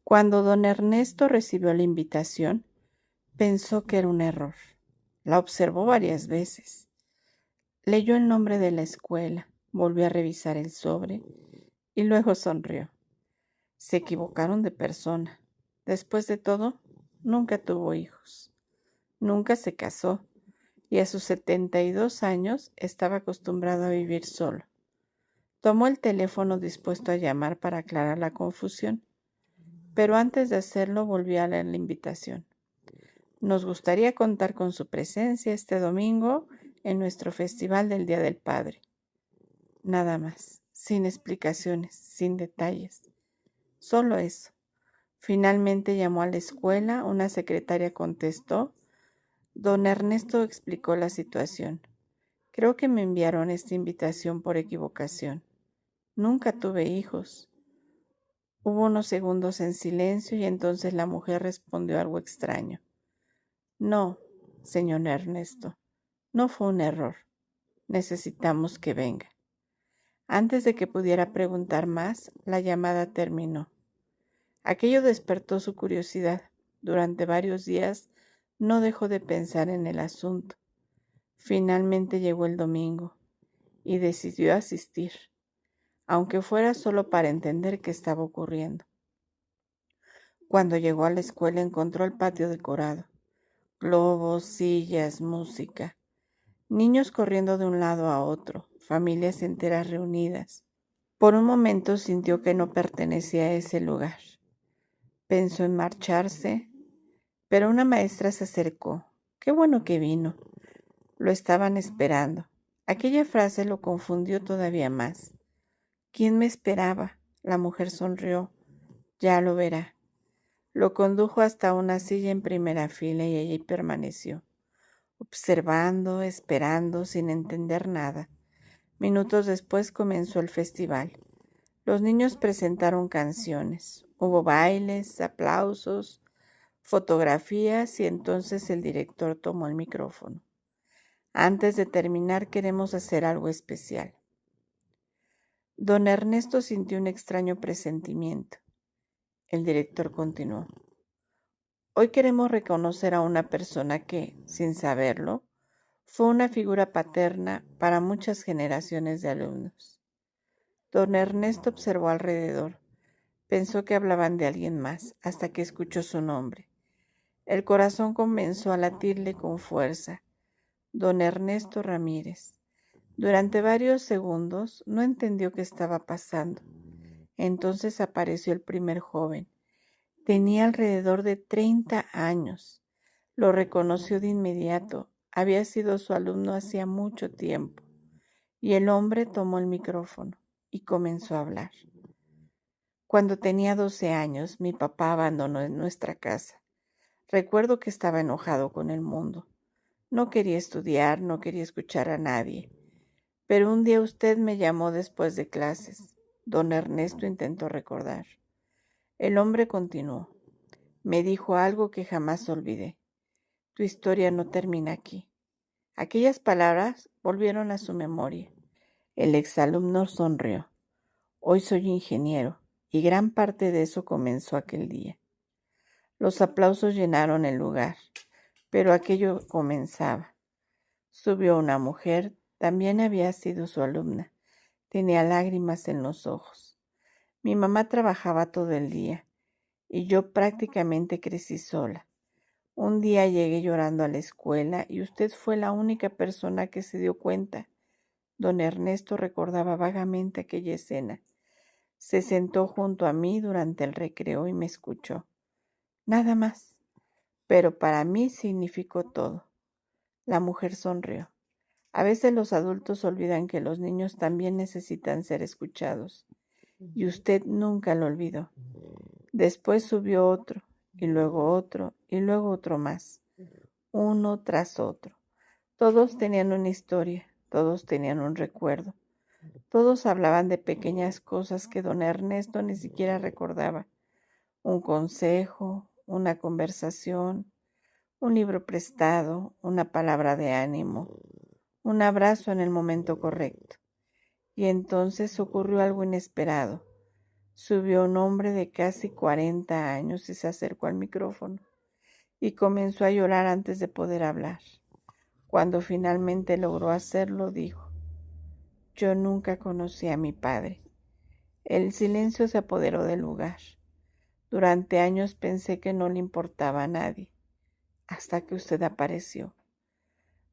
Cuando don Ernesto recibió la invitación, pensó que era un error. La observó varias veces. Leyó el nombre de la escuela, volvió a revisar el sobre y luego sonrió. Se equivocaron de persona. Después de todo, nunca tuvo hijos. Nunca se casó y a sus 72 años estaba acostumbrado a vivir solo. Tomó el teléfono dispuesto a llamar para aclarar la confusión, pero antes de hacerlo volvió a leer la invitación. Nos gustaría contar con su presencia este domingo en nuestro festival del Día del Padre. Nada más, sin explicaciones, sin detalles. Solo eso. Finalmente llamó a la escuela, una secretaria contestó. Don Ernesto explicó la situación. Creo que me enviaron esta invitación por equivocación. Nunca tuve hijos. Hubo unos segundos en silencio y entonces la mujer respondió algo extraño. No, señor Ernesto, no fue un error. Necesitamos que venga. Antes de que pudiera preguntar más, la llamada terminó. Aquello despertó su curiosidad. Durante varios días no dejó de pensar en el asunto. Finalmente llegó el domingo y decidió asistir, aunque fuera solo para entender qué estaba ocurriendo. Cuando llegó a la escuela encontró el patio decorado, globos, sillas, música, niños corriendo de un lado a otro, familias enteras reunidas. Por un momento sintió que no pertenecía a ese lugar. Pensó en marcharse, pero una maestra se acercó. Qué bueno que vino. Lo estaban esperando. Aquella frase lo confundió todavía más. ¿Quién me esperaba? La mujer sonrió. Ya lo verá. Lo condujo hasta una silla en primera fila y allí permaneció, observando, esperando, sin entender nada. Minutos después comenzó el festival. Los niños presentaron canciones. Hubo bailes, aplausos, fotografías y entonces el director tomó el micrófono. Antes de terminar queremos hacer algo especial. Don Ernesto sintió un extraño presentimiento. El director continuó. Hoy queremos reconocer a una persona que, sin saberlo, fue una figura paterna para muchas generaciones de alumnos. Don Ernesto observó alrededor. Pensó que hablaban de alguien más, hasta que escuchó su nombre. El corazón comenzó a latirle con fuerza. Don Ernesto Ramírez. Durante varios segundos no entendió qué estaba pasando. Entonces apareció el primer joven. Tenía alrededor de 30 años. Lo reconoció de inmediato. Había sido su alumno hacía mucho tiempo. Y el hombre tomó el micrófono y comenzó a hablar. Cuando tenía 12 años, mi papá abandonó nuestra casa. Recuerdo que estaba enojado con el mundo. No quería estudiar, no quería escuchar a nadie. Pero un día usted me llamó después de clases. Don Ernesto intentó recordar. El hombre continuó. Me dijo algo que jamás olvidé. Tu historia no termina aquí. Aquellas palabras volvieron a su memoria. El exalumno sonrió. Hoy soy ingeniero, y gran parte de eso comenzó aquel día. Los aplausos llenaron el lugar, pero aquello comenzaba. Subió una mujer, también había sido su alumna. Tenía lágrimas en los ojos. Mi mamá trabajaba todo el día, y yo prácticamente crecí sola. Un día llegué llorando a la escuela y usted fue la única persona que se dio cuenta. Don Ernesto recordaba vagamente aquella escena. Se sentó junto a mí durante el recreo y me escuchó. Nada más, pero para mí significó todo. La mujer sonrió. A veces los adultos olvidan que los niños también necesitan ser escuchados, y usted nunca lo olvidó. Después subió otro, y luego otro más, uno tras otro. Todos tenían una historia, todos tenían un recuerdo. Todos hablaban de pequeñas cosas que don Ernesto ni siquiera recordaba. Un consejo, una conversación, un libro prestado, una palabra de ánimo, un abrazo en el momento correcto. Y entonces ocurrió algo inesperado. Subió un hombre de casi 40 años y se acercó al micrófono y comenzó a llorar antes de poder hablar. Cuando finalmente logró hacerlo, dijo: «Yo nunca conocí a mi padre». El silencio se apoderó del lugar. Durante años pensé que no le importaba a nadie, hasta que usted apareció.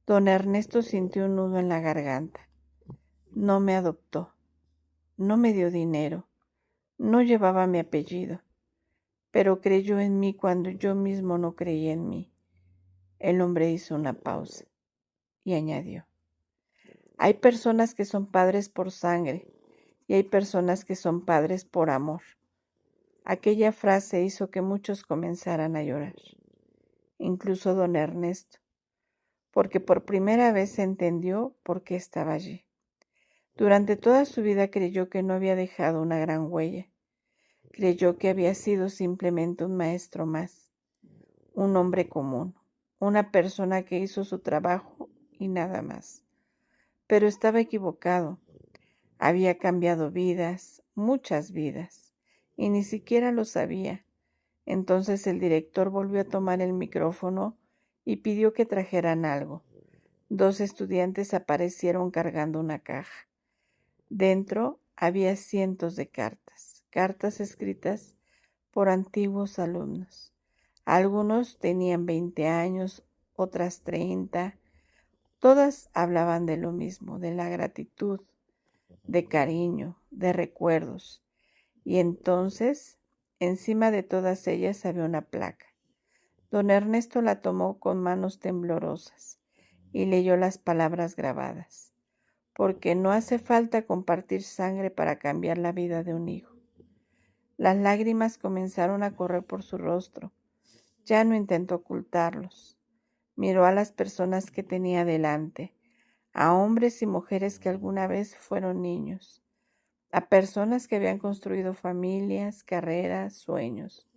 Don Ernesto sintió un nudo en la garganta. No me adoptó, no me dio dinero, no llevaba mi apellido, pero creyó en mí cuando yo mismo no creí en mí. El hombre hizo una pausa y añadió: «Hay personas que son padres por sangre y hay personas que son padres por amor». Aquella frase hizo que muchos comenzaran a llorar, incluso don Ernesto, porque por primera vez entendió por qué estaba allí. Durante toda su vida creyó que no había dejado una gran huella. Creyó que había sido simplemente un maestro más, un hombre común, una persona que hizo su trabajo y nada más. Pero estaba equivocado. Había cambiado vidas, muchas vidas, y ni siquiera lo sabía. Entonces el director volvió a tomar el micrófono y pidió que trajeran algo. 2 estudiantes aparecieron cargando una caja. Dentro había cientos de cartas, cartas escritas por antiguos alumnos. Algunos tenían 20 años, otras 30. Todas hablaban de lo mismo, de la gratitud, de cariño, de recuerdos. Y entonces, encima de todas ellas había una placa. Don Ernesto la tomó con manos temblorosas y leyó las palabras grabadas: «Porque no hace falta compartir sangre para cambiar la vida de un hijo». Las lágrimas comenzaron a correr por su rostro. Ya no intentó ocultarlos. Miró a las personas que tenía delante, a hombres y mujeres que alguna vez fueron niños, a personas que habían construido familias, carreras, sueños,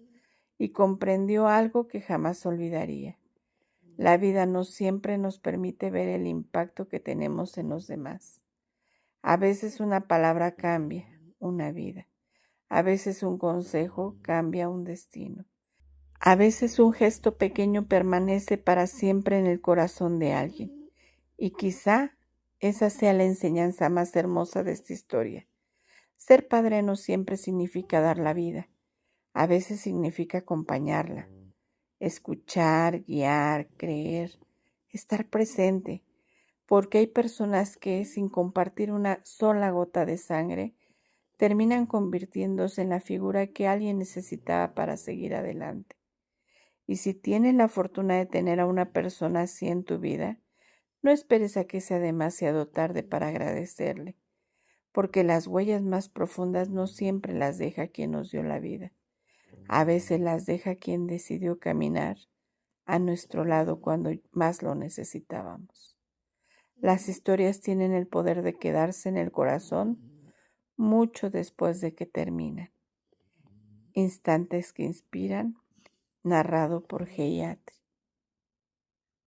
y comprendió algo que jamás olvidaría. La vida no siempre nos permite ver el impacto que tenemos en los demás. A veces una palabra cambia una vida. A veces un consejo cambia un destino. A veces un gesto pequeño permanece para siempre en el corazón de alguien. Y quizá esa sea la enseñanza más hermosa de esta historia. Ser padre no siempre significa dar la vida. A veces significa acompañarla, escuchar, guiar, creer, estar presente, porque hay personas que, sin compartir una sola gota de sangre, terminan convirtiéndose en la figura que alguien necesitaba para seguir adelante. Y si tienes la fortuna de tener a una persona así en tu vida, no esperes a que sea demasiado tarde para agradecerle, porque las huellas más profundas no siempre las deja quien nos dio la vida. A veces las deja quien decidió caminar a nuestro lado cuando más lo necesitábamos. Las historias tienen el poder de quedarse en el corazón mucho después de que terminan. Instantes que inspiran, narrado por Geriatri.